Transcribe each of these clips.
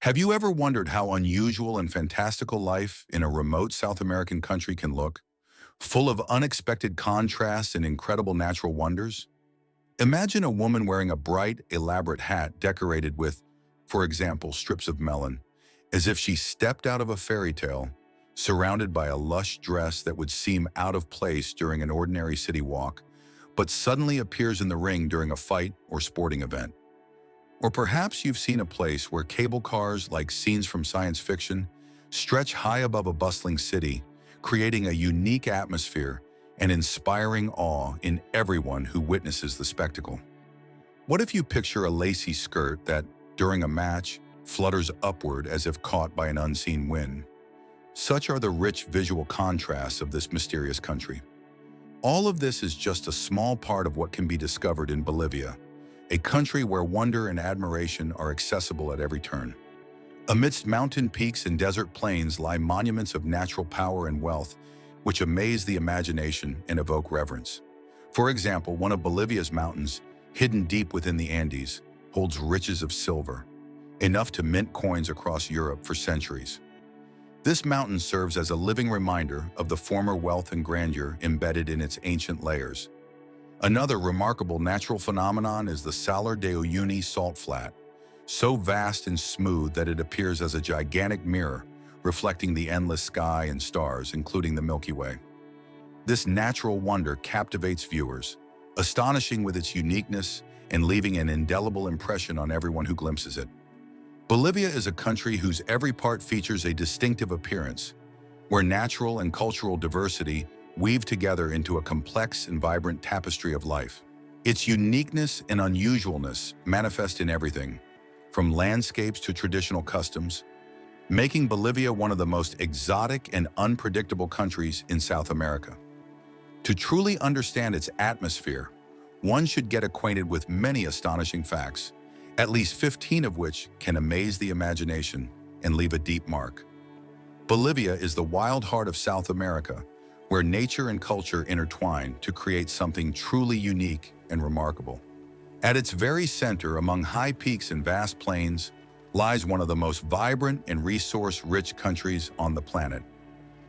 Have you ever wondered how unusual and fantastical life in a remote South American country can look, full of unexpected contrasts and incredible natural wonders? Imagine a woman wearing a bright, elaborate hat decorated with, for example, strips of melon, as if she stepped out of a fairy tale, surrounded by a lush dress that would seem out of place during an ordinary city walk, but suddenly appears in the ring during a fight or sporting event. Or perhaps you've seen a place where cable cars, like scenes from science fiction, stretch high above a bustling city, creating a unique atmosphere and inspiring awe in everyone who witnesses the spectacle. What if you picture a lacy skirt that, during a match, flutters upward as if caught by an unseen wind? Such are the rich visual contrasts of this mysterious country. All of this is just a small part of what can be discovered in Bolivia, a country where wonder and admiration are accessible at every turn. Amidst mountain peaks and desert plains lie monuments of natural power and wealth, which amaze the imagination and evoke reverence. For example, one of Bolivia's mountains, hidden deep within the Andes, holds riches of silver, enough to mint coins across Europe for centuries. This mountain serves as a living reminder of the former wealth and grandeur embedded in its ancient layers. Another remarkable natural phenomenon is the Salar de Uyuni salt flat, so vast and smooth that it appears as a gigantic mirror, reflecting the endless sky and stars, including the Milky Way. This natural wonder captivates viewers, astonishing with its uniqueness and leaving an indelible impression on everyone who glimpses it. Bolivia is a country whose every part features a distinctive appearance, where natural and cultural diversity weave together into a complex and vibrant tapestry of life. Its uniqueness and unusualness manifest in everything, from landscapes to traditional customs, making Bolivia one of the most exotic and unpredictable countries in South America. To truly understand its atmosphere, one should get acquainted with many astonishing facts, at least 15 of which can amaze the imagination and leave a deep mark. Bolivia is the wild heart of South America, where nature and culture intertwine to create something truly unique and remarkable. At its very center, among high peaks and vast plains, lies one of the most vibrant and resource-rich countries on the planet.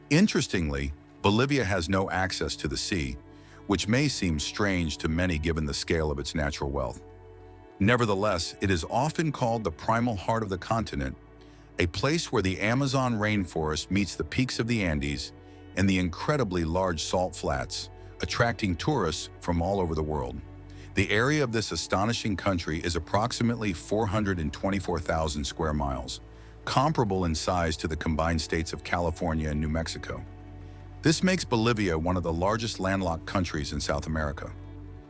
Interestingly, Bolivia has no access to the sea, which may seem strange to many given the scale of its natural wealth. Nevertheless, it is often called the primal heart of the continent, a place where the Amazon rainforest meets the peaks of the Andes and the incredibly large salt flats, attracting tourists from all over the world. The area of this astonishing country is approximately 424,000 square miles, comparable in size to the combined states of California and New Mexico. This makes Bolivia one of the largest landlocked countries in South America.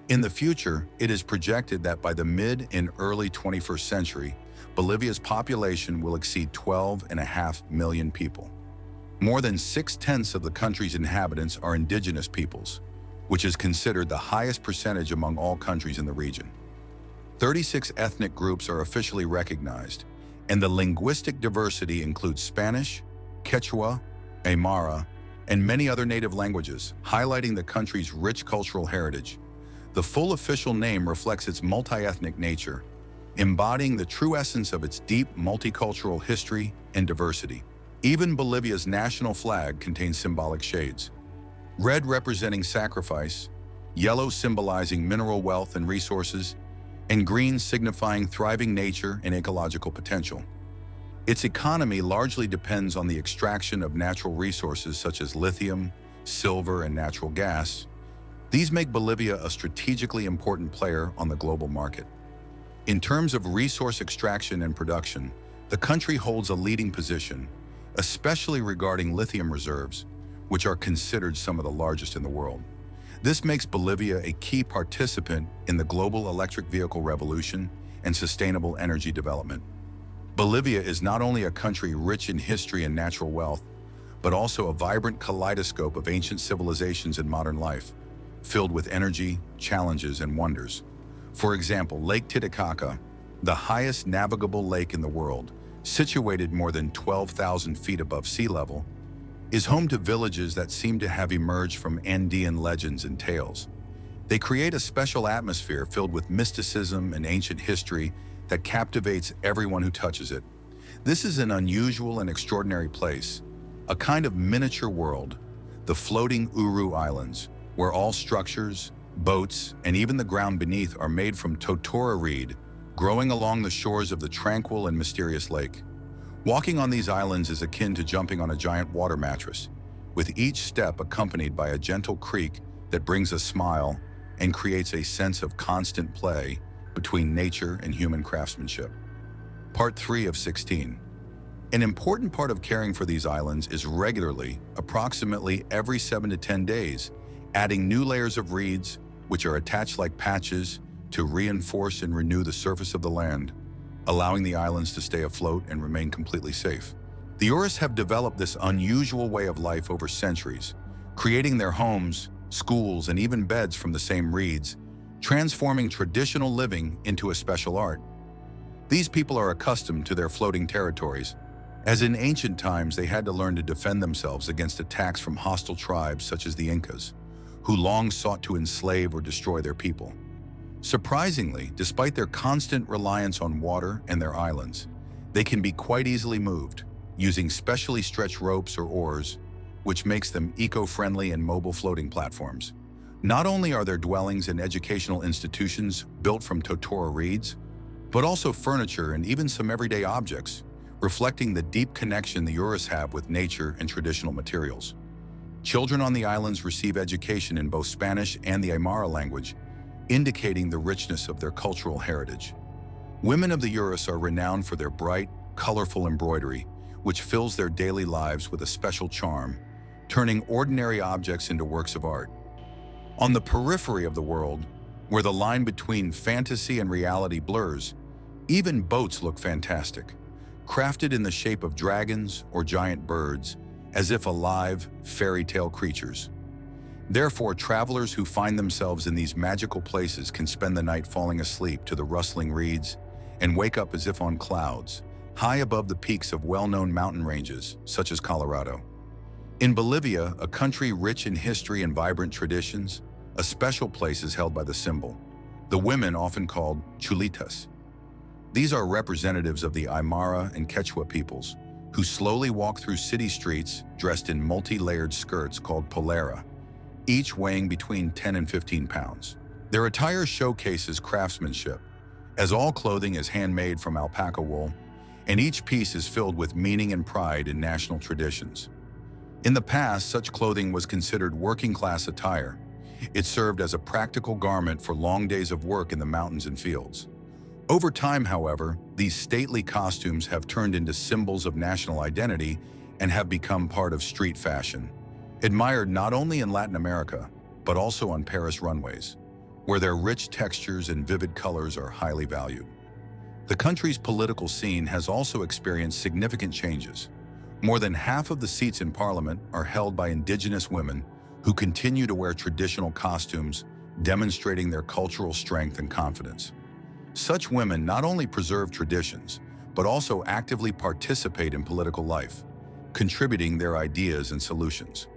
In the future, it is projected that by the mid and early 21st century, Bolivia's population will exceed 12.5 million people. More than 6/10 of the country's inhabitants are indigenous peoples, which is considered the highest percentage among all countries in the region. 36 ethnic groups are officially recognized, and the linguistic diversity includes Spanish, Quechua, Aymara, and many other native languages, highlighting the country's rich cultural heritage. The full official name reflects its multi-ethnic nature, embodying the true essence of its deep multicultural history and diversity. Even Bolivia's national flag contains symbolic shades: red representing sacrifice, yellow symbolizing mineral wealth and resources, and green signifying thriving nature and ecological potential. Its economy largely depends on the extraction of natural resources such as lithium, silver, and natural gas. These make Bolivia a strategically important player on the global market. In terms of resource extraction and production, the country holds a leading position, especially regarding lithium reserves, which are considered some of the largest in the world. This makes Bolivia a key participant in the global electric vehicle revolution and sustainable energy development. Bolivia is not only a country rich in history and natural wealth, but also a vibrant kaleidoscope of ancient civilizations and modern life, filled with energy, challenges, and wonders. For example, Lake Titicaca, the highest navigable lake in the world, situated more than 12,000 feet above sea level, is home to villages that seem to have emerged from Andean legends and tales. They create a special atmosphere filled with mysticism and ancient history that captivates everyone who touches it. This is an unusual and extraordinary place, a kind of miniature world, the floating Uru Islands, where all structures, boats, and even the ground beneath are made from totora reed, growing along the shores of the tranquil and mysterious lake. Walking on these islands is akin to jumping on a giant water mattress, with each step accompanied by a gentle creak that brings a smile and creates a sense of constant play between nature and human craftsmanship. Part 3 of 16. An important part of caring for these islands is regularly, approximately every 7 to 10 days, adding new layers of reeds, which are attached like patches to reinforce and renew the surface of the land, allowing the islands to stay afloat and remain completely safe. The Urus have developed this unusual way of life over centuries, creating their homes, schools, and even beds from the same reeds, transforming traditional living into a special art. These people are accustomed to their floating territories, as in ancient times they had to learn to defend themselves against attacks from hostile tribes such as the Incas, who long sought to enslave or destroy their people. Surprisingly, despite their constant reliance on water and their islands, they can be quite easily moved, using specially stretched ropes or oars, which makes them eco-friendly and mobile floating platforms. Not only are their dwellings and educational institutions built from totora reeds, but also furniture and even some everyday objects, reflecting the deep connection the Urus have with nature and traditional materials. Children on the islands receive education in both Spanish and the Aymara language, indicating the richness of their cultural heritage. Women of the Urus are renowned for their bright, colorful embroidery, which fills their daily lives with a special charm, turning ordinary objects into works of art. On the periphery of the world, where the line between fantasy and reality blurs, even boats look fantastic, crafted in the shape of dragons or giant birds, as if alive, fairy tale creatures. Therefore, travelers who find themselves in these magical places can spend the night falling asleep to the rustling reeds and wake up as if on clouds, high above the peaks of well-known mountain ranges, such as Colorado. In Bolivia, a country rich in history and vibrant traditions, a special place is held by the symbol, the women often called chulitas. These are representatives of the Aymara and Quechua peoples, who slowly walk through city streets dressed in multi-layered skirts called polera, each weighing between 10 and 15 pounds. Their attire showcases craftsmanship, as all clothing is handmade from alpaca wool, and each piece is filled with meaning and pride in national traditions. In the past, such clothing was considered working-class attire. It served as a practical garment for long days of work in the mountains and fields. Over time, however, these stately costumes have turned into symbols of national identity and have become part of street fashion, admired not only in Latin America, but also on Paris runways, where their rich textures and vivid colors are highly valued. The country's political scene has also experienced significant changes. More than half of the seats in parliament are held by indigenous women who continue to wear traditional costumes, demonstrating their cultural strength and confidence. Such women not only preserve traditions, but also actively participate in political life, contributing their ideas and solutions.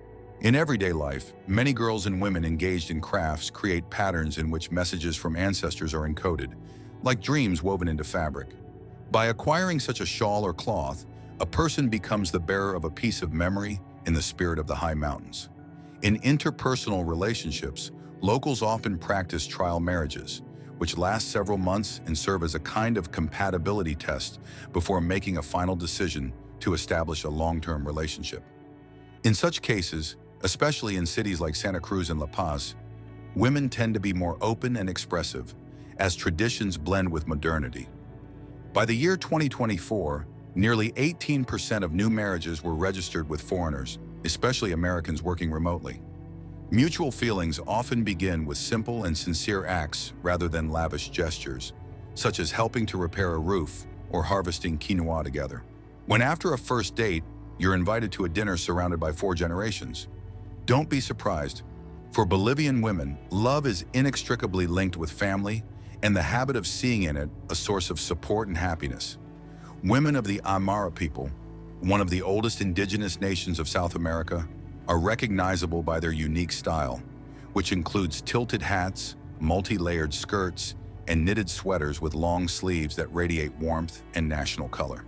In everyday life, many girls and women engaged in crafts create patterns in which messages from ancestors are encoded, like dreams woven into fabric. By acquiring such a shawl or cloth, a person becomes the bearer of a piece of memory in the spirit of the high mountains. In interpersonal relationships, locals often practice trial marriages, which last several months and serve as a kind of compatibility test before making a final decision to establish a long-term relationship. In such cases, especially in cities like Santa Cruz and La Paz, women tend to be more open and expressive, as traditions blend with modernity. By the year 2024, nearly 18% of new marriages were registered with foreigners, especially Americans working remotely. Mutual feelings often begin with simple and sincere acts rather than lavish gestures, such as helping to repair a roof or harvesting quinoa together. When after a first date, you're invited to a dinner surrounded by 4 generations, don't be surprised. For Bolivian women, love is inextricably linked with family and the habit of seeing in it a source of support and happiness. Women of the Aymara people, one of the oldest indigenous nations of South America, are recognizable by their unique style, which includes tilted hats, multi-layered skirts, and knitted sweaters with long sleeves that radiate warmth and national color.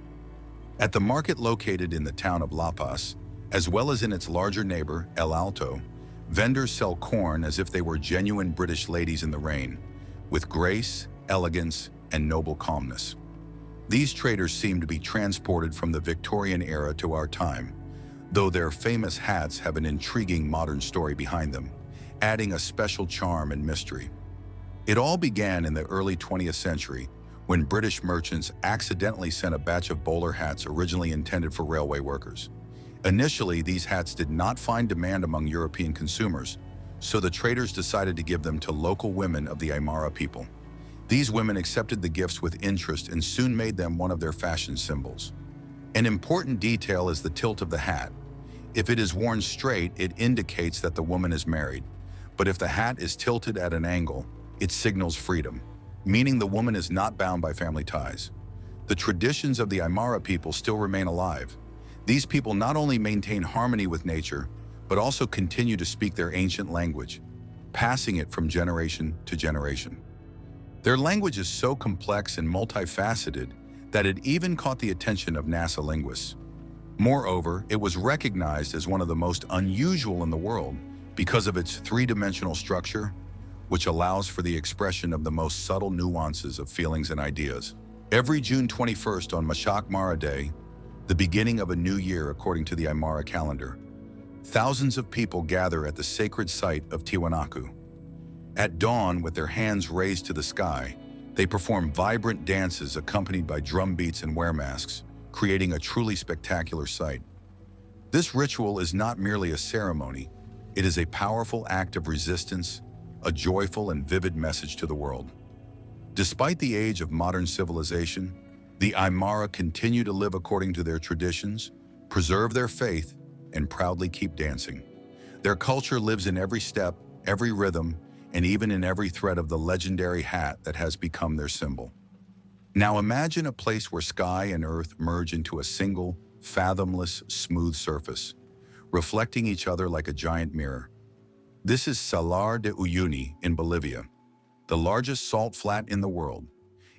At the market located in the town of La Paz, as well as in its larger neighbor, El Alto, vendors sell corn as if they were genuine British ladies in the rain, with grace, elegance, and noble calmness. These traders seem to be transported from the Victorian era to our time, though their famous hats have an intriguing modern story behind them, adding a special charm and mystery. It all began in the early 20th century when British merchants accidentally sent a batch of bowler hats originally intended for railway workers. Initially, these hats did not find demand among European consumers, so the traders decided to give them to local women of the Aymara people. These women accepted the gifts with interest and soon made them one of their fashion symbols. An important detail is the tilt of the hat. If it is worn straight, it indicates that the woman is married, but if the hat is tilted at an angle, it signals freedom, meaning the woman is not bound by family ties. The traditions of the Aymara people still remain alive. These people not only maintain harmony with nature, but also continue to speak their ancient language, passing it from generation to generation. Their language is so complex and multifaceted that it even caught the attention of NASA linguists. Moreover, it was recognized as one of the most unusual in the world because of its three-dimensional structure, which allows for the expression of the most subtle nuances of feelings and ideas. Every June 21st on Mashak Mara Day, the beginning of a new year according to the Aymara calendar, thousands of people gather at the sacred site of Tiwanaku. At dawn, with their hands raised to the sky, they perform vibrant dances accompanied by drum beats and wear masks, creating a truly spectacular sight. This ritual is not merely a ceremony, it is a powerful act of resistance, a joyful and vivid message to the world. Despite the age of modern civilization, the Aymara continue to live according to their traditions, preserve their faith, and proudly keep dancing. Their culture lives in every step, every rhythm, and even in every thread of the legendary hat that has become their symbol. Now imagine a place where sky and earth merge into a single, fathomless, smooth surface, reflecting each other like a giant mirror. This is Salar de Uyuni in Bolivia, the largest salt flat in the world.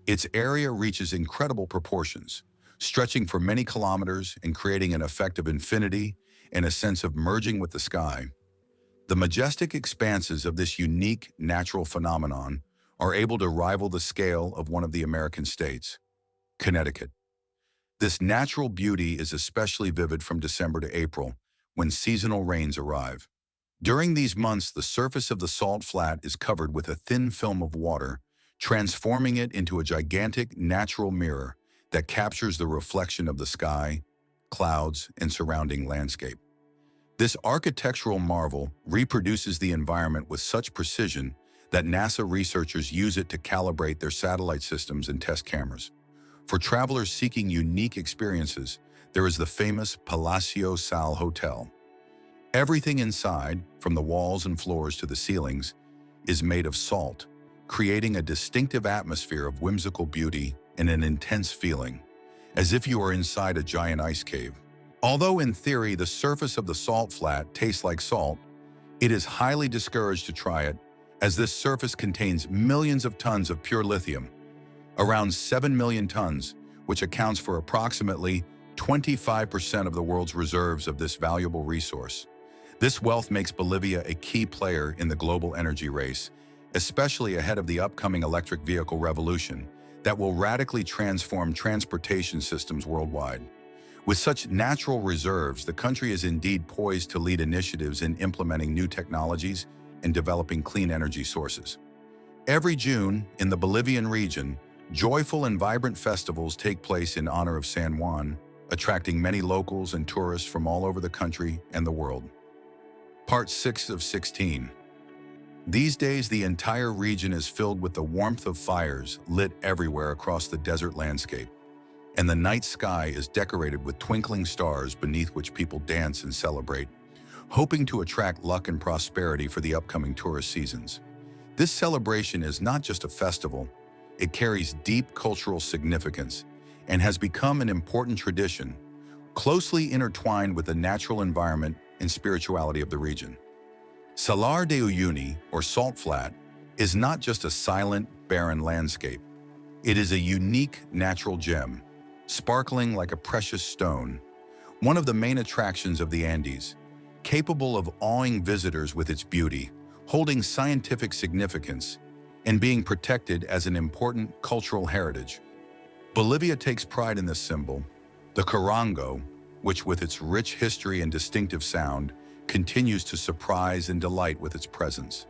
Its area reaches incredible proportions, stretching for many kilometers and creating an effect of infinity and a sense of merging with the sky. The majestic expanses of this unique natural phenomenon are able to rival the scale of one of the American states, Connecticut. This natural beauty is especially vivid from December to April, when seasonal rains arrive. During these months, the surface of the salt flat is covered with a thin film of water, transforming it into a gigantic natural mirror that captures the reflection of the sky, clouds, and surrounding landscape. This architectural marvel reproduces the environment with such precision that NASA researchers use it to calibrate their satellite systems and test cameras. For travelers seeking unique experiences, there is the famous Palacio Sal Hotel. Everything inside, from the walls and floors to the ceilings, is made of salt, creating a distinctive atmosphere of whimsical beauty and an intense feeling, as if you are inside a giant ice cave. Although in theory the surface of the salt flat tastes like salt, it is highly discouraged to try it, as this surface contains millions of tons of pure lithium, around 7 million tons, which accounts for approximately 25% of the world's reserves of this valuable resource. This wealth makes Bolivia a key player in the global energy race, especially ahead of the upcoming electric vehicle revolution that will radically transform transportation systems worldwide. With such natural reserves, the country is indeed poised to lead initiatives in implementing new technologies and developing clean energy sources. Every June, in the Bolivian region, joyful and vibrant festivals take place in honor of San Juan, attracting many locals and tourists from all over the country and the world. Part 6 of 16. These days, the entire region is filled with the warmth of fires lit everywhere across the desert landscape, and the night sky is decorated with twinkling stars beneath which people dance and celebrate, hoping to attract luck and prosperity for the upcoming tourist seasons. This celebration is not just a festival, it carries deep cultural significance and has become an important tradition, closely intertwined with the natural environment and spirituality of the region. Salar de Uyuni, or Salt Flat, is not just a silent, barren landscape. It is a unique natural gem, sparkling like a precious stone, one of the main attractions of the Andes, capable of awing visitors with its beauty, holding scientific significance, and being protected as an important cultural heritage. Bolivia takes pride in this symbol, the charango, which with its rich history and distinctive sound, continues to surprise and delight with its presence.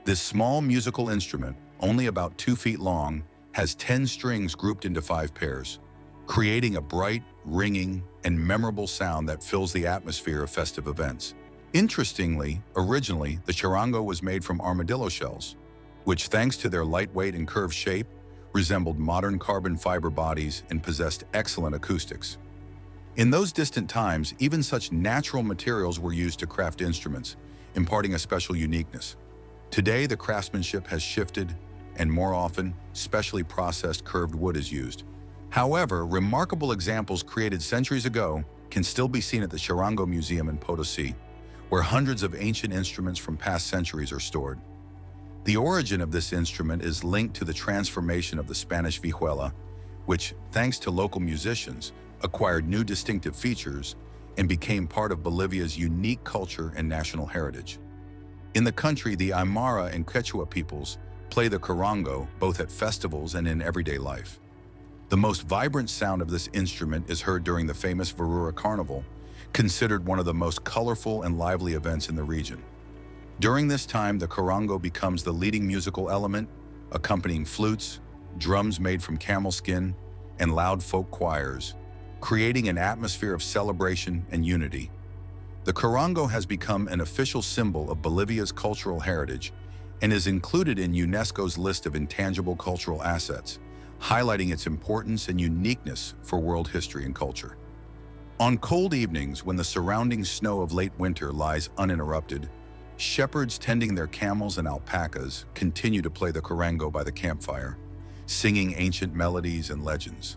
This small musical instrument, only about 2 feet long, has 10 strings grouped into 5 pairs, creating a bright, ringing, and memorable sound that fills the atmosphere of festive events. Interestingly, originally, the charango was made from armadillo shells, which, thanks to their lightweight and curved shape, resembled modern carbon fiber bodies and possessed excellent acoustics. In those distant times, even such natural materials were used to craft instruments, imparting a special uniqueness. Today, the craftsmanship has shifted, and more often, specially processed curved wood is used. However, remarkable examples created centuries ago can still be seen at the Charango Museum in Potosí, where hundreds of ancient instruments from past centuries are stored. The origin of this instrument is linked to the transformation of the Spanish vihuela, which, thanks to local musicians, acquired new distinctive features and became part of Bolivia's unique culture and national heritage. In the country, the Aymara and Quechua peoples play the charango both at festivals and in everyday life. The most vibrant sound of this instrument is heard during the famous Varura Carnival, considered one of the most colorful and lively events in the region. During this time, the charango becomes the leading musical element, accompanying flutes, drums made from camel skin, and loud folk choirs, creating an atmosphere of celebration and unity. The charango has become an official symbol of Bolivia's cultural heritage and is included in UNESCO's list of intangible cultural assets, highlighting its importance and uniqueness for world history and culture. On cold evenings, when the surrounding snow of late winter lies uninterrupted, shepherds tending their camels and alpacas continue to play the charango by the campfire, singing ancient melodies and legends.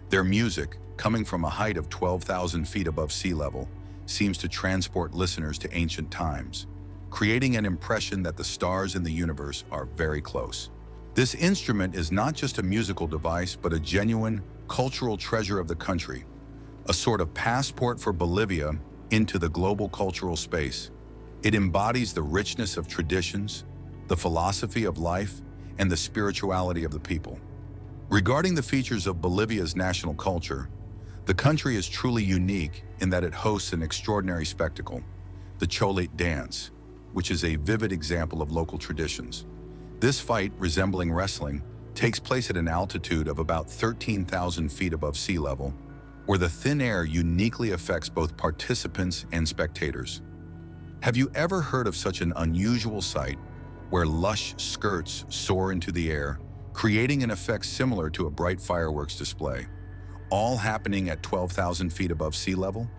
Their music, coming from a height of 12,000 feet above sea level, seems to transport listeners to ancient times, creating an impression that the stars in the universe are very close. This instrument is not just a musical device, but a genuine cultural treasure of the country, a sort of passport for Bolivia into the global cultural space. It embodies the richness of traditions, the philosophy of life, and the spirituality of the people. Regarding the features of Bolivia's national culture, the country is truly unique in that it hosts an extraordinary spectacle, the Cholet dance, which is a vivid example of local traditions. This fight, resembling wrestling, takes place at an altitude of about 13,000 feet above sea level, where the thin air uniquely affects both participants and spectators. Have you ever heard of such an unusual sight where lush skirts soar into the air, creating an effect similar to a bright fireworks display, all happening at 12,000 feet above sea level?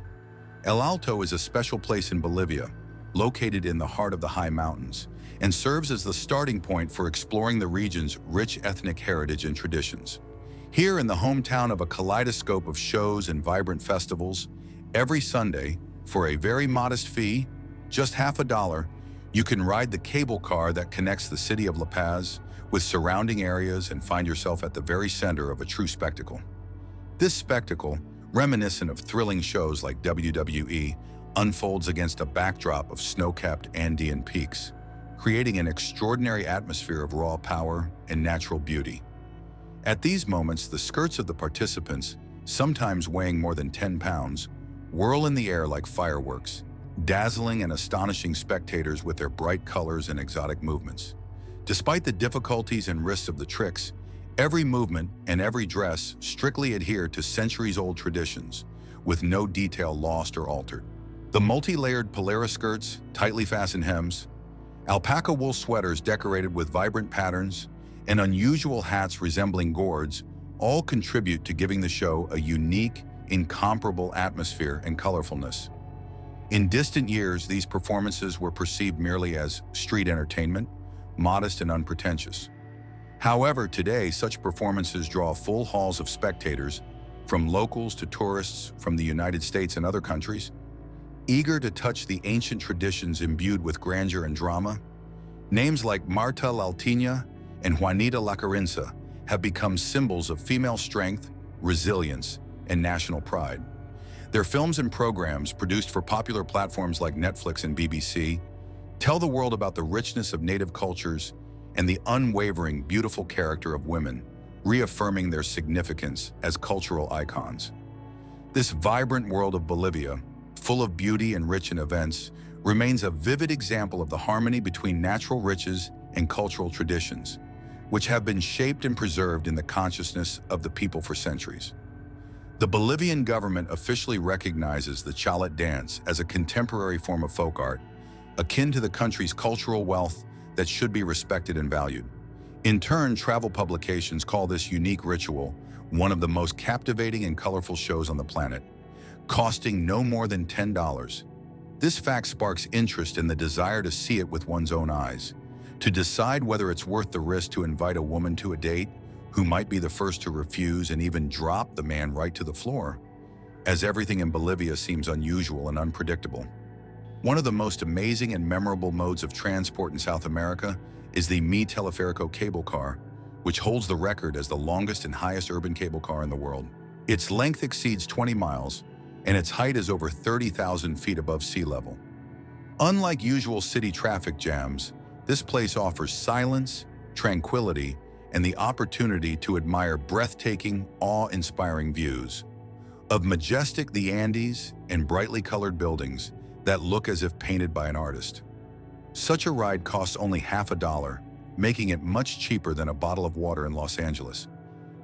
El Alto is a special place in Bolivia, located in the heart of the high mountains, and serves as the starting point for exploring the region's rich ethnic heritage and traditions. Here in the hometown of a kaleidoscope of shows and vibrant festivals, every Sunday, for a very modest fee, just $50, you can ride the cable car that connects the city of La Paz with surrounding areas and find yourself at the very center of a true spectacle. This spectacle, reminiscent of thrilling shows like WWE, unfolds against a backdrop of snow-capped Andean peaks, creating an extraordinary atmosphere of raw power and natural beauty. At these moments, the skirts of the participants, sometimes weighing more than 10 pounds, whirl in the air like fireworks, dazzling and astonishing spectators with their bright colors and exotic movements. Despite the difficulties and risks of the tricks, every movement and every dress strictly adhere to centuries-old traditions, with no detail lost or altered. The multi-layered polera skirts, tightly fastened hems, alpaca wool sweaters decorated with vibrant patterns, and unusual hats resembling gourds all contribute to giving the show a unique, incomparable atmosphere and colorfulness. In distant years, these performances were perceived merely as street entertainment, modest and unpretentious. However, today, such performances draw full halls of spectators, from locals to tourists from the United States and other countries. Eager to touch the ancient traditions imbued with grandeur and drama, names like Marta Laltina and Juanita Lacarinza have become symbols of female strength, resilience, and national pride. Their films and programs, produced for popular platforms like Netflix and BBC, tell the world about the richness of native cultures and the unwavering, beautiful character of women, reaffirming their significance as cultural icons. This vibrant world of Bolivia, full of beauty and rich in events, remains a vivid example of the harmony between natural riches and cultural traditions, which have been shaped and preserved in the consciousness of the people for centuries. The Bolivian government officially recognizes the Chalet dance as a contemporary form of folk art, akin to the country's cultural wealth that should be respected and valued. In turn, travel publications call this unique ritual one of the most captivating and colorful shows on the planet, costing no more than $10. This fact sparks interest in the desire to see it with one's own eyes, to decide whether it's worth the risk to invite a woman to a date who might be the first to refuse and even drop the man right to the floor, as everything in Bolivia seems unusual and unpredictable. One of the most amazing and memorable modes of transport in South America is the Mi Teleférico cable car, which holds the record as the longest and highest urban cable car in the world. Its length exceeds 20 miles, and its height is over 30,000 feet above sea level. Unlike usual city traffic jams, this place offers silence, tranquility, and the opportunity to admire breathtaking, awe-inspiring views of majestic the Andes and brightly colored buildings that look as if painted by an artist. Such a ride costs only $50, making it much cheaper than a bottle of water in Los Angeles,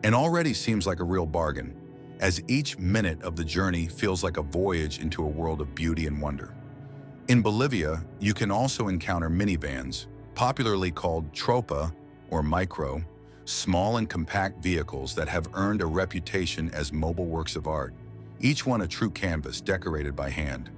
and already seems like a real bargain, as each minute of the journey feels like a voyage into a world of beauty and wonder. In Bolivia, you can also encounter minivans, popularly called tropa or micro, small and compact vehicles that have earned a reputation as mobile works of art, each one a true canvas decorated by hand.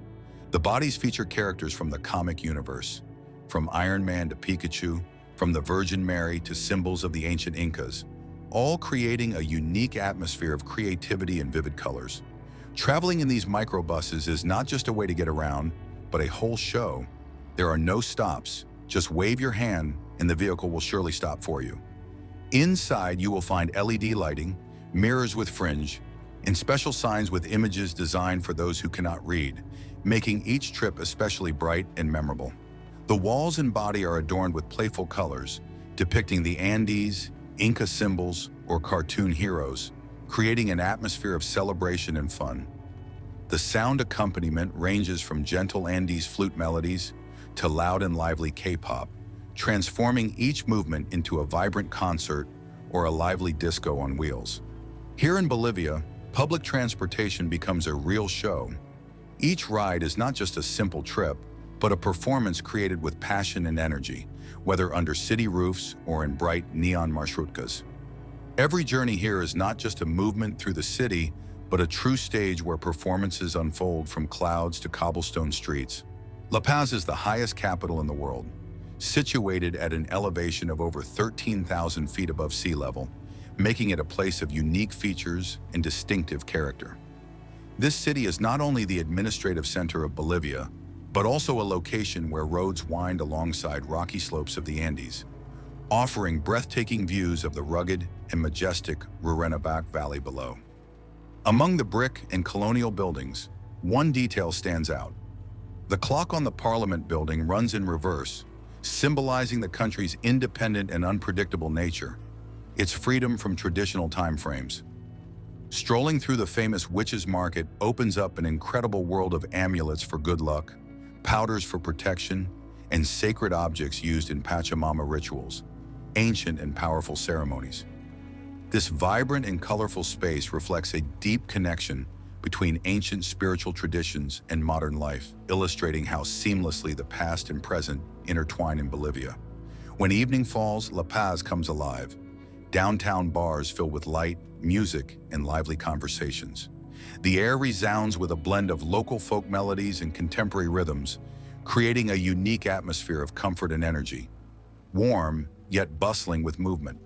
The bodies feature characters from the comic universe, from Iron Man to Pikachu, from the Virgin Mary to symbols of the ancient Incas, all creating a unique atmosphere of creativity and vivid colors. Traveling in these microbuses is not just a way to get around, but a whole show. There are no stops. Just wave your hand and the vehicle will surely stop for you. Inside, you will find LED lighting, mirrors with fringe, and special signs with images designed for those who cannot read, making each trip especially bright and memorable. The walls and body are adorned with playful colors, depicting the Andes, Inca symbols, or cartoon heroes, creating an atmosphere of celebration and fun. The sound accompaniment ranges from gentle Andes flute melodies to loud and lively K-pop, transforming each movement into a vibrant concert or a lively disco on wheels. Here in Bolivia, public transportation becomes a real show. Each ride is not just a simple trip, but a performance created with passion and energy, whether under city roofs or in bright neon marshrutkas. Every journey here is not just a movement through the city, but a true stage where performances unfold from clouds to cobblestone streets. La Paz is the highest capital in the world, situated at an elevation of over 13,000 feet above sea level, making it a place of unique features and distinctive character. This city is not only the administrative center of Bolivia, but also a location where roads wind alongside rocky slopes of the Andes, offering breathtaking views of the rugged and majestic Rurrenabaque Valley below. Among the brick and colonial buildings, one detail stands out. The clock on the Parliament building runs in reverse, symbolizing the country's independent and unpredictable nature, its freedom from traditional time frames. Strolling through the famous Witches' Market opens up an incredible world of amulets for good luck, powders for protection, and sacred objects used in Pachamama rituals, ancient and powerful ceremonies. This vibrant and colorful space reflects a deep connection between ancient spiritual traditions and modern life, illustrating how seamlessly the past and present intertwine in Bolivia. When evening falls, La Paz comes alive. Downtown bars fill with light, music, and lively conversations. The air resounds with a blend of local folk melodies and contemporary rhythms, creating a unique atmosphere of comfort and energy, warm yet bustling with movement.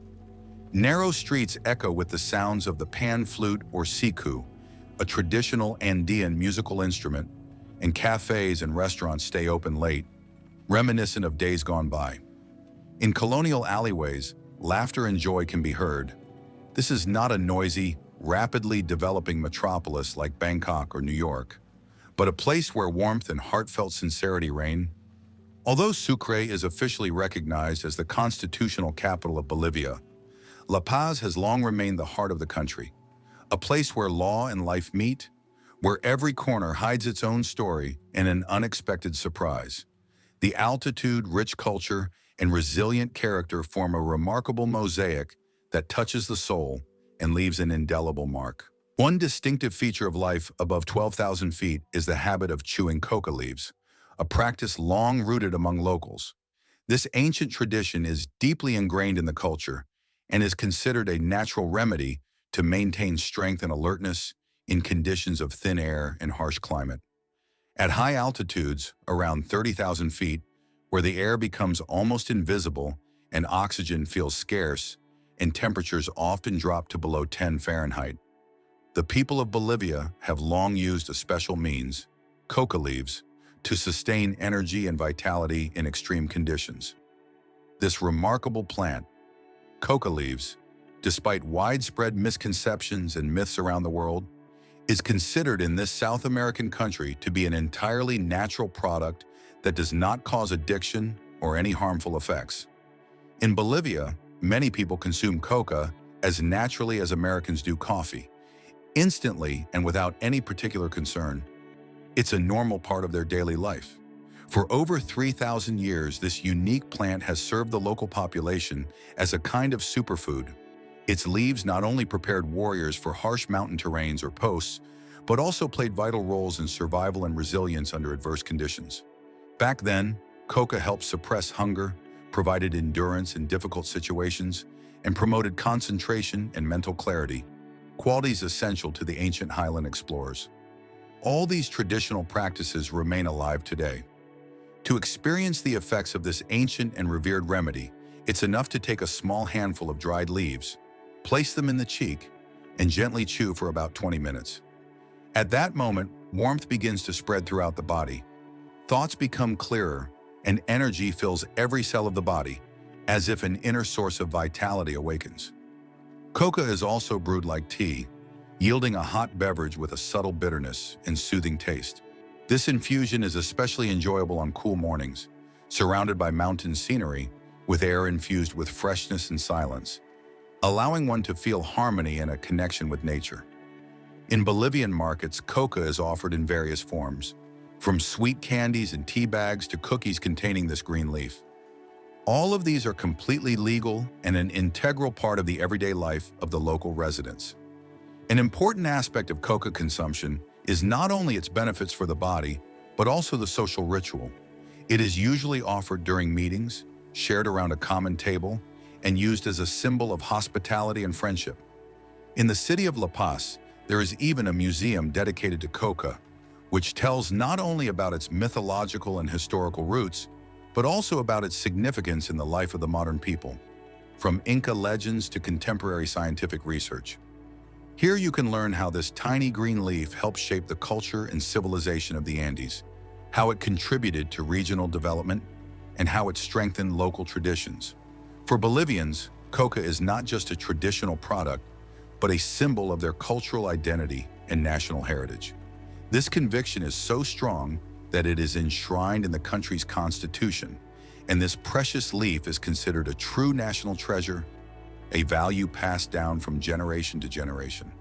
Narrow streets echo with the sounds of the pan flute or siku, a traditional Andean musical instrument, and cafes and restaurants stay open late, reminiscent of days gone by. In colonial alleyways, laughter and joy can be heard. This is not a noisy, rapidly developing metropolis like Bangkok or New York, but a place where warmth and heartfelt sincerity reign. Although Sucre is officially recognized as the constitutional capital of Bolivia, La Paz has long remained the heart of the country, a place where law and life meet, where every corner hides its own story and an unexpected surprise. The altitude, rich culture, and resilient character form a remarkable mosaic that touches the soul and leaves an indelible mark. One distinctive feature of life above 12,000 feet is the habit of chewing coca leaves, a practice long rooted among locals. This ancient tradition is deeply ingrained in the culture and is considered a natural remedy to maintain strength and alertness in conditions of thin air and harsh climate. At high altitudes, around 30,000 feet, where the air becomes almost invisible and oxygen feels scarce, and temperatures often drop to below 10 Fahrenheit, the people of Bolivia have long used a special means, coca leaves, to sustain energy and vitality in extreme conditions. This remarkable plant, coca leaves, despite widespread misconceptions and myths around the world, is considered in this South American country to be an entirely natural product that does not cause addiction or any harmful effects. In Bolivia, many people consume coca as naturally as Americans do coffee, instantly and without any particular concern. It's a normal part of their daily life. For over 3,000 years, this unique plant has served the local population as a kind of superfood. Its leaves not only prepared warriors for harsh mountain terrains or posts, but also played vital roles in survival and resilience under adverse conditions. Back then, coca helped suppress hunger, provided endurance in difficult situations, and promoted concentration and mental clarity, qualities essential to the ancient highland explorers. All these traditional practices remain alive today. To experience the effects of this ancient and revered remedy, it's enough to take a small handful of dried leaves, place them in the cheek, and gently chew for about 20 minutes. At that moment, warmth begins to spread throughout the body. Thoughts become clearer, and energy fills every cell of the body, as if an inner source of vitality awakens. Coca is also brewed like tea, yielding a hot beverage with a subtle bitterness and soothing taste. This infusion is especially enjoyable on cool mornings, surrounded by mountain scenery, with air infused with freshness and silence, allowing one to feel harmony and a connection with nature. In Bolivian markets, coca is offered in various forms, from sweet candies and tea bags to cookies containing this green leaf. All of these are completely legal and an integral part of the everyday life of the local residents. An important aspect of coca consumption is not only its benefits for the body, but also the social ritual. It is usually offered during meetings, shared around a common table, and used as a symbol of hospitality and friendship. In the city of La Paz, there is even a museum dedicated to coca, which tells not only about its mythological and historical roots, but also about its significance in the life of the modern people, from Inca legends to contemporary scientific research. Here you can learn how this tiny green leaf helped shape the culture and civilization of the Andes, how it contributed to regional development, and how it strengthened local traditions. For Bolivians, coca is not just a traditional product, but a symbol of their cultural identity and national heritage. This conviction is so strong that it is enshrined in the country's constitution, and this precious leaf is considered a true national treasure, a value passed down from generation to generation.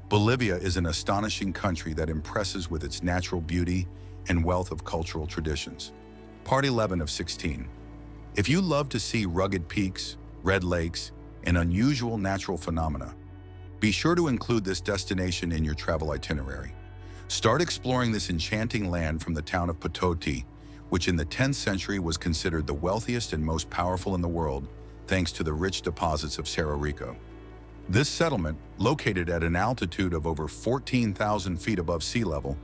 Bolivia is an astonishing country that impresses with its natural beauty and wealth of cultural traditions. Part 11 of 16. If you love to see rugged peaks, red lakes, and unusual natural phenomena, be sure to include this destination in your travel itinerary. Start exploring this enchanting land from the town of Pototi, which in the 10th century was considered the wealthiest and most powerful in the world, thanks to the rich deposits of Cerro Rico. This settlement, located at an altitude of over 14,000 feet above sea level,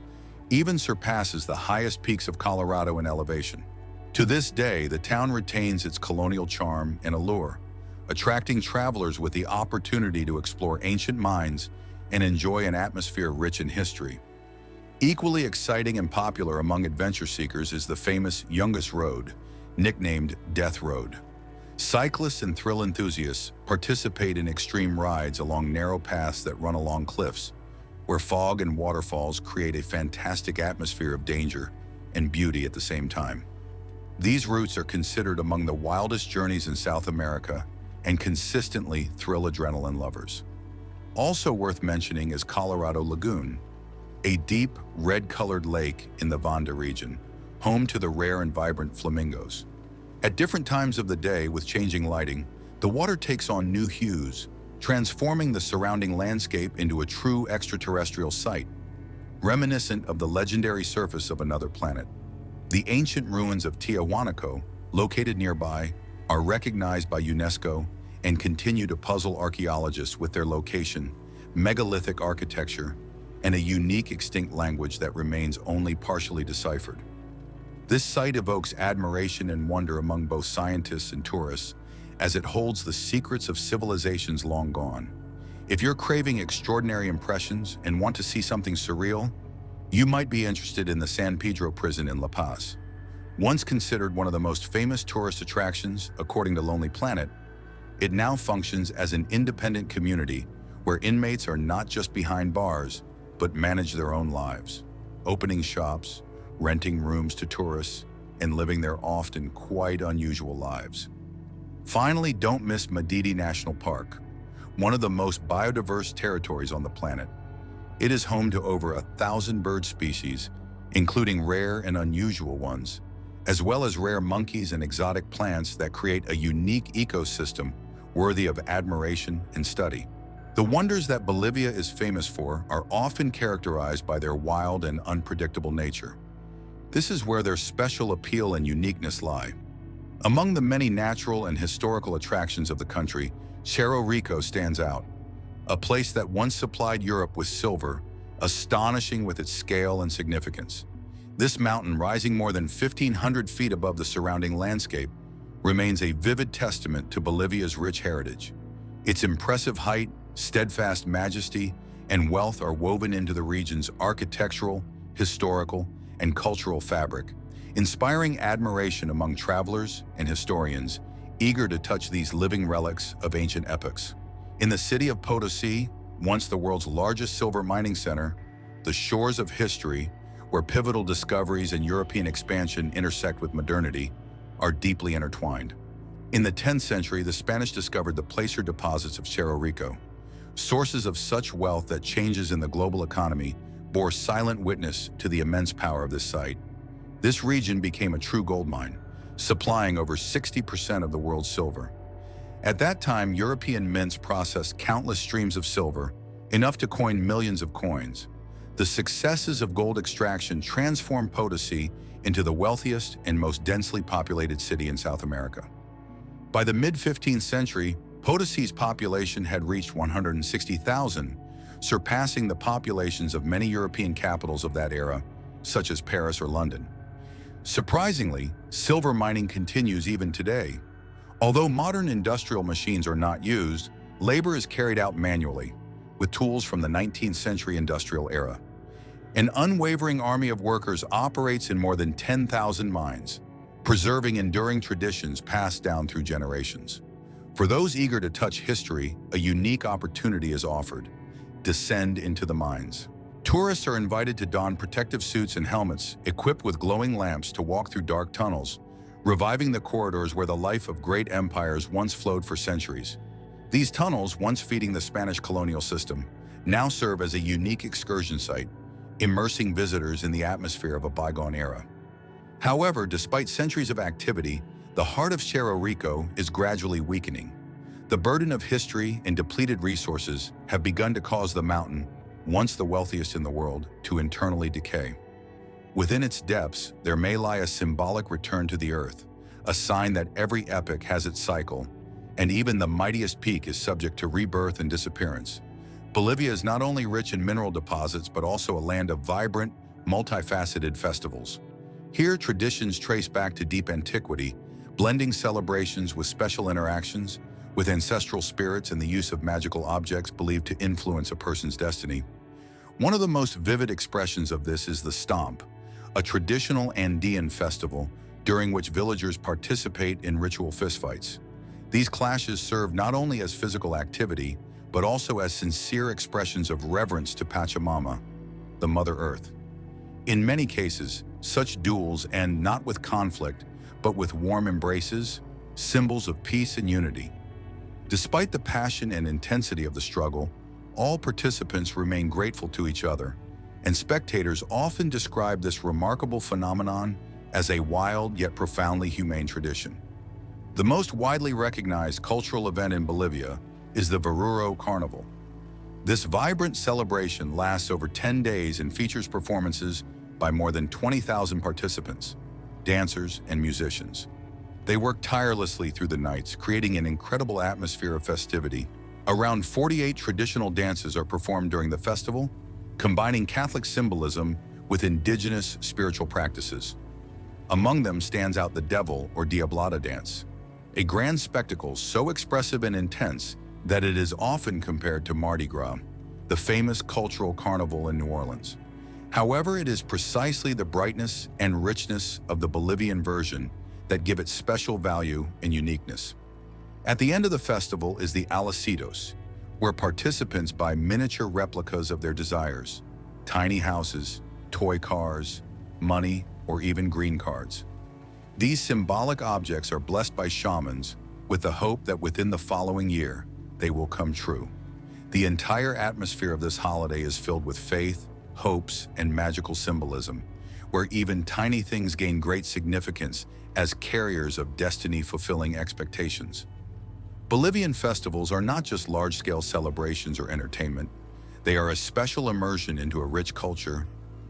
even surpasses the highest peaks of Colorado in elevation. To this day, the town retains its colonial charm and allure, attracting travelers with the opportunity to explore ancient mines and enjoy an atmosphere rich in history. Equally exciting and popular among adventure seekers is the famous Yungas Road, nicknamed Death Road. Cyclists and thrill enthusiasts participate in extreme rides along narrow paths that run along cliffs, where fog and waterfalls create a fantastic atmosphere of danger and beauty at the same time. These routes are considered among the wildest journeys in South America and consistently thrill adrenaline lovers. Also worth mentioning is Colorado Lagoon, a deep, red-colored lake in the Vanda region, home to the rare and vibrant flamingos. At different times of the day with changing lighting, the water takes on new hues, transforming the surrounding landscape into a true extraterrestrial sight, reminiscent of the legendary surface of another planet. The ancient ruins of Tiahuanaco, located nearby, are recognized by UNESCO and continue to puzzle archaeologists with their location, megalithic architecture, and a unique extinct language that remains only partially deciphered. This site evokes admiration and wonder among both scientists and tourists, as it holds the secrets of civilizations long gone. If you're craving extraordinary impressions and want to see something surreal, you might be interested in the San Pedro prison in La Paz. Once considered one of the most famous tourist attractions, according to Lonely Planet, it now functions as an independent community where inmates are not just behind bars, but manage their own lives, opening shops, renting rooms to tourists, and living their often quite unusual lives. Finally, don't miss Madidi National Park, one of the most biodiverse territories on the planet. It is home to over 1,000 bird species, including rare and unusual ones, as well as rare monkeys and exotic plants that create a unique ecosystem worthy of admiration and study. The wonders that Bolivia is famous for are often characterized by their wild and unpredictable nature. This is where their special appeal and uniqueness lie. Among the many natural and historical attractions of the country, Cerro Rico stands out, a place that once supplied Europe with silver, astonishing with its scale and significance. This mountain, rising more than 1,500 feet above the surrounding landscape, remains a vivid testament to Bolivia's rich heritage. Its impressive height, steadfast majesty, and wealth are woven into the region's architectural, historical, and cultural fabric, inspiring admiration among travelers and historians eager to touch these living relics of ancient epochs. In the city of Potosí, once the world's largest silver mining center, the shores of history, where pivotal discoveries and European expansion intersect with modernity, are deeply intertwined. In the 10th century, the Spanish discovered the placer deposits of Cerro Rico, sources of such wealth that changes in the global economy bore silent witness to the immense power of this site. This region became a true gold mine, supplying over 60% of the world's silver. At that time, European mints processed countless streams of silver, enough to coin millions of coins. The successes of gold extraction transformed Potosí into the wealthiest and most densely populated city in South America. By the mid-15th century, Potosí's population had reached 160,000, surpassing the populations of many European capitals of that era, such as Paris or London. Surprisingly, silver mining continues even today. Although modern industrial machines are not used, labor is carried out manually, with tools from the 19th century industrial era. An unwavering army of workers operates in more than 10,000 mines, preserving enduring traditions passed down through generations. For those eager to touch history, a unique opportunity is offered: descend into the mines. Tourists are invited to don protective suits and helmets equipped with glowing lamps to walk through dark tunnels, reviving the corridors where the life of great empires once flowed for centuries. These tunnels, once feeding the Spanish colonial system, now serve as a unique excursion site, immersing visitors in the atmosphere of a bygone era. However, despite centuries of activity, the heart of Cerro Rico is gradually weakening. The burden of history and depleted resources have begun to cause the mountain, once the wealthiest in the world, to internally decay. Within its depths, there may lie a symbolic return to the earth, a sign that every epoch has its cycle, and even the mightiest peak is subject to rebirth and disappearance. Bolivia is not only rich in mineral deposits, but also a land of vibrant, multifaceted festivals. Here, traditions trace back to deep antiquity, blending celebrations with special interactions, with ancestral spirits and the use of magical objects believed to influence a person's destiny. One of the most vivid expressions of this is the Stomp, a traditional Andean festival during which villagers participate in ritual fistfights. These clashes serve not only as physical activity, but also as sincere expressions of reverence to Pachamama, the Mother Earth. In many cases, such duels end not with conflict, but with warm embraces, symbols of peace and unity. Despite the passion and intensity of the struggle, all participants remain grateful to each other, and spectators often describe this remarkable phenomenon as a wild yet profoundly humane tradition. The most widely recognized cultural event in Bolivia is the Oruro Carnival. This vibrant celebration lasts over 10 days and features performances by more than 20,000 participants, dancers, and musicians. They work tirelessly through the nights, creating an incredible atmosphere of festivity. Around 48 traditional dances are performed during the festival, combining Catholic symbolism with indigenous spiritual practices. Among them stands out the Devil or Diablada dance, a grand spectacle so expressive and intense that it is often compared to Mardi Gras, the famous cultural carnival in New Orleans. However, it is precisely the brightness and richness of the Bolivian version that give it special value and uniqueness. At the end of the festival is the Alacitos, where participants buy miniature replicas of their desires, tiny houses, toy cars, money, or even green cards. These symbolic objects are blessed by shamans with the hope that within the following year, they will come true. The entire atmosphere of this holiday is filled with faith, hopes, and magical symbolism, where even tiny things gain great significance as carriers of destiny-fulfilling expectations. Bolivian festivals are not just large-scale celebrations or entertainment. They are a special immersion into a rich culture,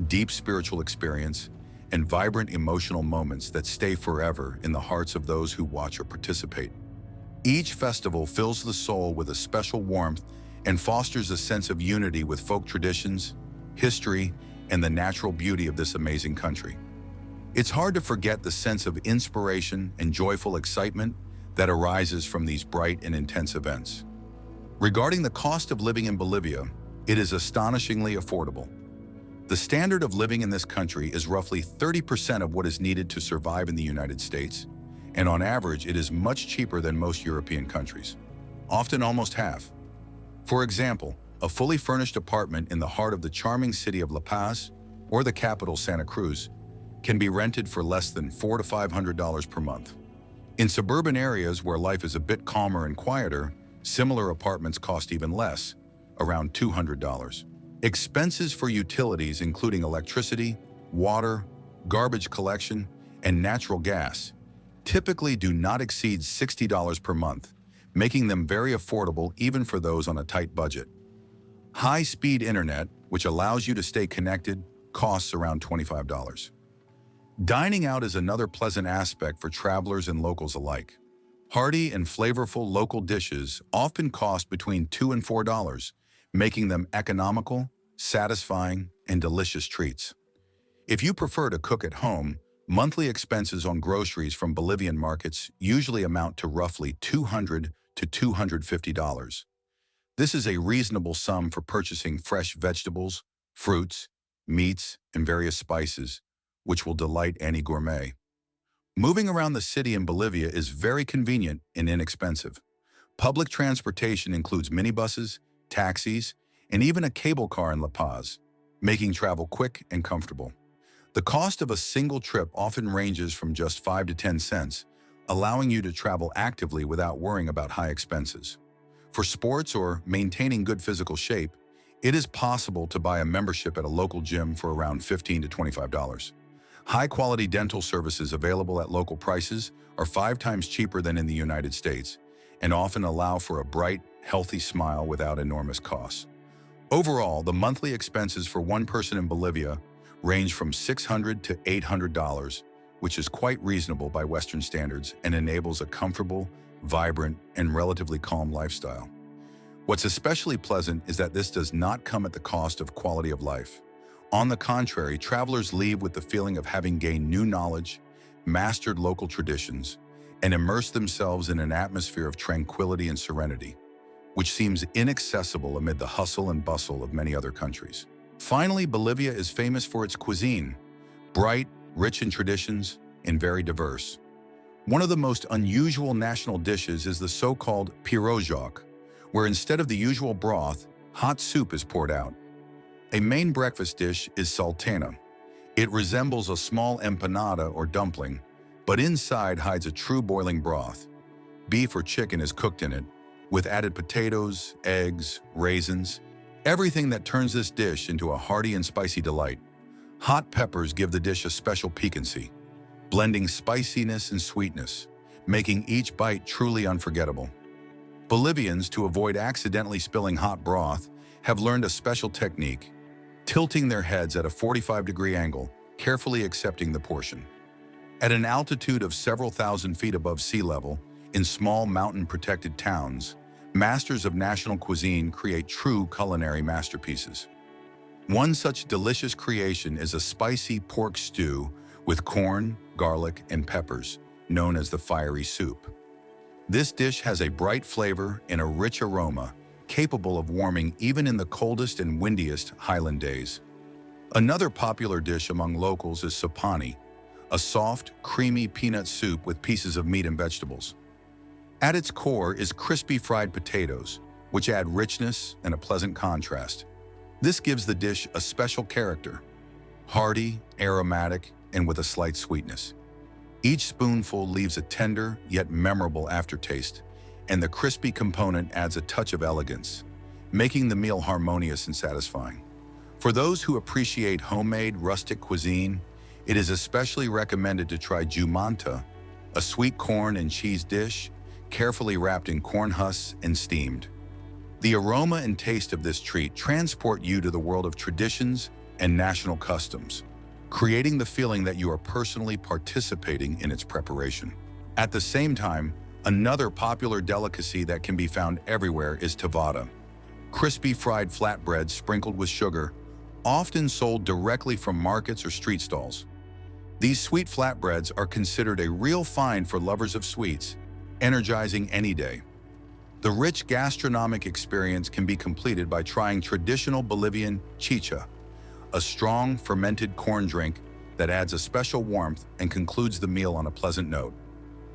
deep spiritual experience, and vibrant emotional moments that stay forever in the hearts of those who watch or participate. Each festival fills the soul with a special warmth and fosters a sense of unity with folk traditions, history, and the natural beauty of this amazing country. It's hard to forget the sense of inspiration and joyful excitement that arises from these bright and intense events. Regarding the cost of living in Bolivia, it is astonishingly affordable. The standard of living in this country is roughly 30% of what is needed to survive in the United States, and on average, it is much cheaper than most European countries, often almost half. For example, a fully furnished apartment in the heart of the charming city of La Paz or the capital Santa Cruz can be rented for less than $400 to $500 per month. In suburban areas where life is a bit calmer and quieter, similar apartments cost even less, around $200. Expenses for utilities including electricity, water, garbage collection, and natural gas typically do not exceed $60 per month, making them very affordable even for those on a tight budget. High-speed internet, which allows you to stay connected, costs around $25. Dining out is another pleasant aspect for travelers and locals alike. Hearty and flavorful local dishes often cost between $2 and $4, making them economical, satisfying, and delicious treats. If you prefer to cook at home, monthly expenses on groceries from Bolivian markets usually amount to roughly $200 to $250. This is a reasonable sum for purchasing fresh vegetables, fruits, meats, and various spices, which will delight any gourmet. Moving around the city in Bolivia is very convenient and inexpensive. Public transportation includes minibuses, taxis, and even a cable car in La Paz, making travel quick and comfortable. The cost of a single trip often ranges from just 5 to 10 cents, allowing you to travel actively without worrying about high expenses. For sports or maintaining good physical shape, it is possible to buy a membership at a local gym for around $15 to $25. High-quality dental services available at local prices are 5 times cheaper than in the United States and often allow for a bright, healthy smile without enormous costs. Overall, the monthly expenses for one person in Bolivia range from $600 to $800, which is quite reasonable by Western standards and enables a comfortable, vibrant, and relatively calm lifestyle. What's especially pleasant is that this does not come at the cost of quality of life. On the contrary, travelers leave with the feeling of having gained new knowledge, mastered local traditions, and immersed themselves in an atmosphere of tranquility and serenity, which seems inaccessible amid the hustle and bustle of many other countries. Finally, Bolivia is famous for its cuisine, bright, rich in traditions, and very diverse. One of the most unusual national dishes is the so-called pirozhok, where instead of the usual broth, hot soup is poured out. A main breakfast dish is sultana. It resembles a small empanada or dumpling, but inside hides a true boiling broth. Beef or chicken is cooked in it, with added potatoes, eggs, raisins, everything that turns this dish into a hearty and spicy delight. Hot peppers give the dish a special piquancy, blending spiciness and sweetness, making each bite truly unforgettable. Bolivians, to avoid accidentally spilling hot broth, have learned a special technique, tilting their heads at a 45-degree angle, carefully accepting the portion. At an altitude of several thousand feet above sea level, in small mountain-protected towns, masters of national cuisine create true culinary masterpieces. One such delicious creation is a spicy pork stew with corn, garlic, and peppers, known as the fiery soup. This dish has a bright flavor and a rich aroma, capable of warming even in the coldest and windiest highland days. Another popular dish among locals is sopani, a soft, creamy peanut soup with pieces of meat and vegetables. At its core is crispy fried potatoes, which add richness and a pleasant contrast. This gives the dish a special character, hearty, aromatic, and with a slight sweetness. Each spoonful leaves a tender yet memorable aftertaste, and the crispy component adds a touch of elegance, making the meal harmonious and satisfying. For those who appreciate homemade, rustic cuisine, it is especially recommended to try jumanta, a sweet corn and cheese dish, carefully wrapped in corn husks and steamed. The aroma and taste of this treat transport you to the world of traditions and national customs, creating the feeling that you are personally participating in its preparation. At the same time, another popular delicacy that can be found everywhere is tavada, crispy fried flatbreads sprinkled with sugar, often sold directly from markets or street stalls. These sweet flatbreads are considered a real find for lovers of sweets, energizing any day. The rich gastronomic experience can be completed by trying traditional Bolivian chicha, a strong fermented corn drink that adds a special warmth and concludes the meal on a pleasant note.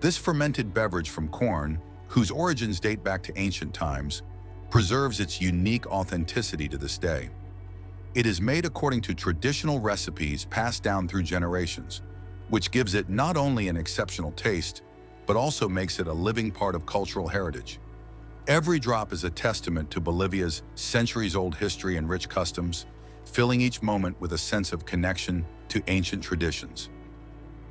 This fermented beverage from corn, whose origins date back to ancient times, preserves its unique authenticity to this day. It is made according to traditional recipes passed down through generations, which gives it not only an exceptional taste, but also makes it a living part of cultural heritage. Every drop is a testament to Bolivia's centuries-old history and rich customs, filling each moment with a sense of connection to ancient traditions.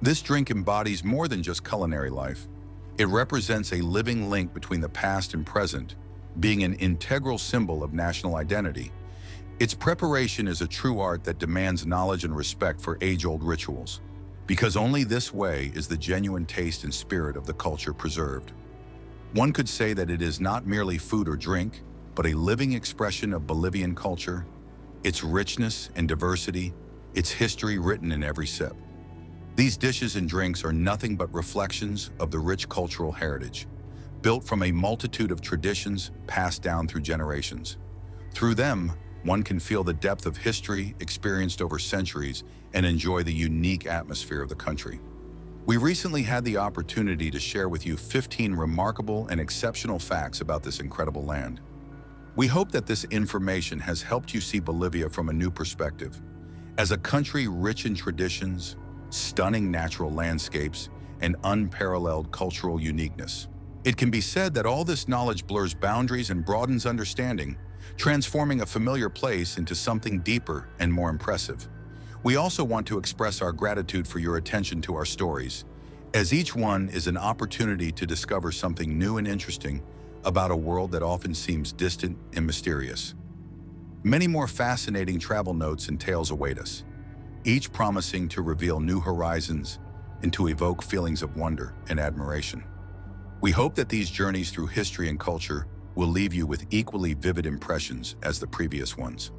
This drink embodies more than just culinary life. It represents a living link between the past and present, being an integral symbol of national identity. Its preparation is a true art that demands knowledge and respect for age-old rituals, because only this way is the genuine taste and spirit of the culture preserved. One could say that it is not merely food or drink, but a living expression of Bolivian culture, its richness and diversity, its history written in every sip. These dishes and drinks are nothing but reflections of the rich cultural heritage, built from a multitude of traditions passed down through generations. Through them, one can feel the depth of history experienced over centuries and enjoy the unique atmosphere of the country. We recently had the opportunity to share with you 15 remarkable and exceptional facts about this incredible land. We hope that this information has helped you see Bolivia from a new perspective, as a country rich in traditions, stunning natural landscapes, and unparalleled cultural uniqueness. It can be said that all this knowledge blurs boundaries and broadens understanding, transforming a familiar place into something deeper and more impressive. We also want to express our gratitude for your attention to our stories, as each one is an opportunity to discover something new and interesting about a world that often seems distant and mysterious. Many more fascinating travel notes and tales await us, each promising to reveal new horizons and to evoke feelings of wonder and admiration. We hope that these journeys through history and culture will leave you with equally vivid impressions as the previous ones.